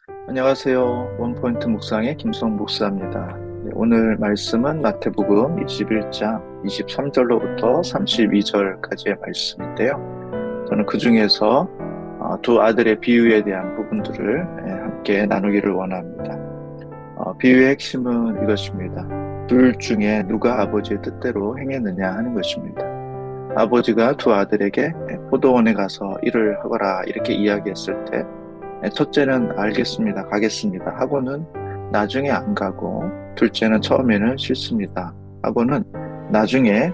안녕하세요. 원포인트 묵상의 김성 목사입니다. 네, 오늘 말씀은 마태복음 21장 23절로부터 32절까지의 말씀인데요. 저는 그 중에서 두 아들의 비유에 대한 부분들을 함께 나누기를 원합니다. 비유의 핵심은 이것입니다. 둘 중에 누가 아버지의 뜻대로 행했느냐 하는 것입니다. 아버지가 두 아들에게 포도원에 가서 일을 하거라 이렇게 이야기했을 때 첫째는 알겠습니다. 가겠습니다. 하고는 나중에 안 가고, 둘째는 처음에는 싫습니다. 하고는 나중에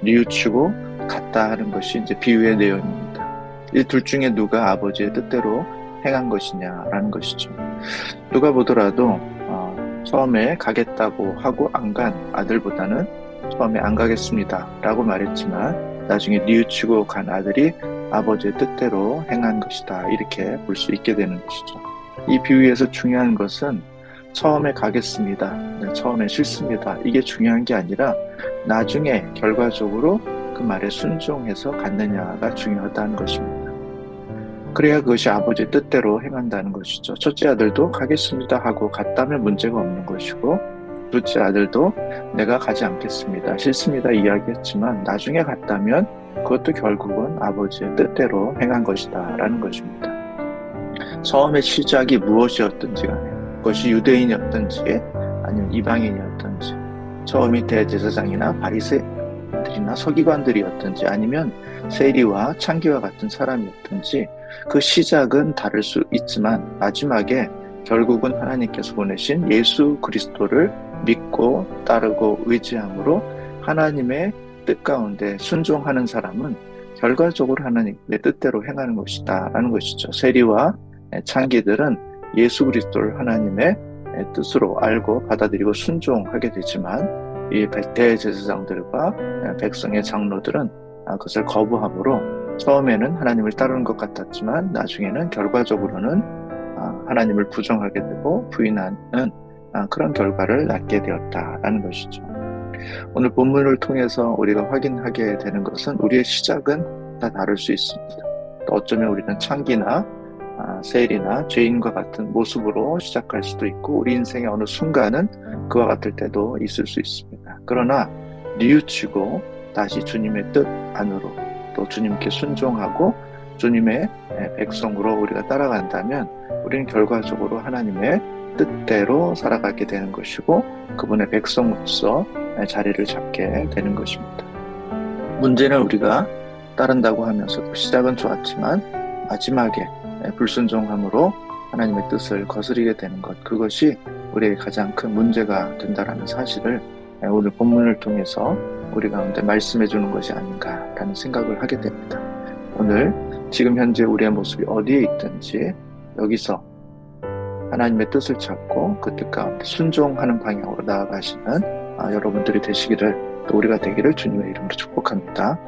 뉘우치고 갔다 하는 것이 이제 비유의 내용입니다. 이 둘 중에 누가 아버지의 뜻대로 행한 것이냐라는 것이죠. 누가 보더라도 처음에 가겠다고 하고 안 간 아들보다는 처음에 안 가겠습니다. 라고 말했지만 나중에 뉘우치고 간 아들이 아버지의 뜻대로 행한 것이다. 이렇게 볼 수 있게 되는 것이죠. 이 비유에서 중요한 것은 처음에 가겠습니다. 처음에 싫습니다. 이게 중요한 게 아니라 나중에 결과적으로 그 말에 순종해서 갔느냐가 중요하다는 것입니다. 그래야 그것이 아버지의 뜻대로 행한다는 것이죠. 첫째 아들도 가겠습니다 하고 갔다면 문제가 없는 것이고, 둘째 아들도 내가 가지 않겠습니다, 싫습니다 이야기했지만 나중에 갔다면 그것도 결국은 아버지의 뜻대로 행한 것이다 라는 것입니다. 처음에 시작이 무엇이었든지 간에, 그것이 유대인이었든지 아니면 이방인이었든지, 처음이 대제사장이나 바리새인들이나 서기관들이었든지 아니면 세리와 창기와 같은 사람이었든지 그 시작은 다를 수 있지만 마지막에 결국은 하나님께서 보내신 예수 그리스도를 믿고 따르고 의지함으로 하나님의 뜻 가운데 순종하는 사람은 결과적으로 하나님의 뜻대로 행하는 것이다 라는 것이죠. 세리와 창기들은 예수 그리스도를 하나님의 뜻으로 알고 받아들이고 순종하게 되지만 이 대제사장들과 백성의 장로들은 그것을 거부함으로 처음에는 하나님을 따르는 것 같았지만 나중에는 결과적으로는 하나님을 부정하게 되고 부인하는 그런 결과를 낳게 되었다라는 것이죠. 오늘 본문을 통해서 우리가 확인하게 되는 것은 우리의 시작은 다 다를 수 있습니다. 또 어쩌면 우리는 창기나 세일이나 죄인과 같은 모습으로 시작할 수도 있고 우리 인생의 어느 순간은 그와 같을 때도 있을 수 있습니다. 그러나 뉘우치고 다시 주님의 뜻 안으로 또 주님께 순종하고 주님의 백성으로 우리가 따라간다면 우리는 결과적으로 하나님의 뜻대로 살아가게 되는 것이고 그분의 백성으로서 자리를 잡게 되는 것입니다. 문제는 우리가 따른다고 하면서도 시작은 좋았지만 마지막에 불순종함으로 하나님의 뜻을 거스리게 되는 것, 그것이 우리의 가장 큰 문제가 된다는 사실을 오늘 본문을 통해서 우리 가운데 말씀해 주는 것이 아닌가라는 생각을 하게 됩니다. 오늘 지금 현재 우리의 모습이 어디에 있든지 여기서 하나님의 뜻을 찾고 그 뜻 가운데 순종하는 방향으로 나아가시는 여러분들이 되시기를, 또 우리가 되기를 주님의 이름으로 축복합니다.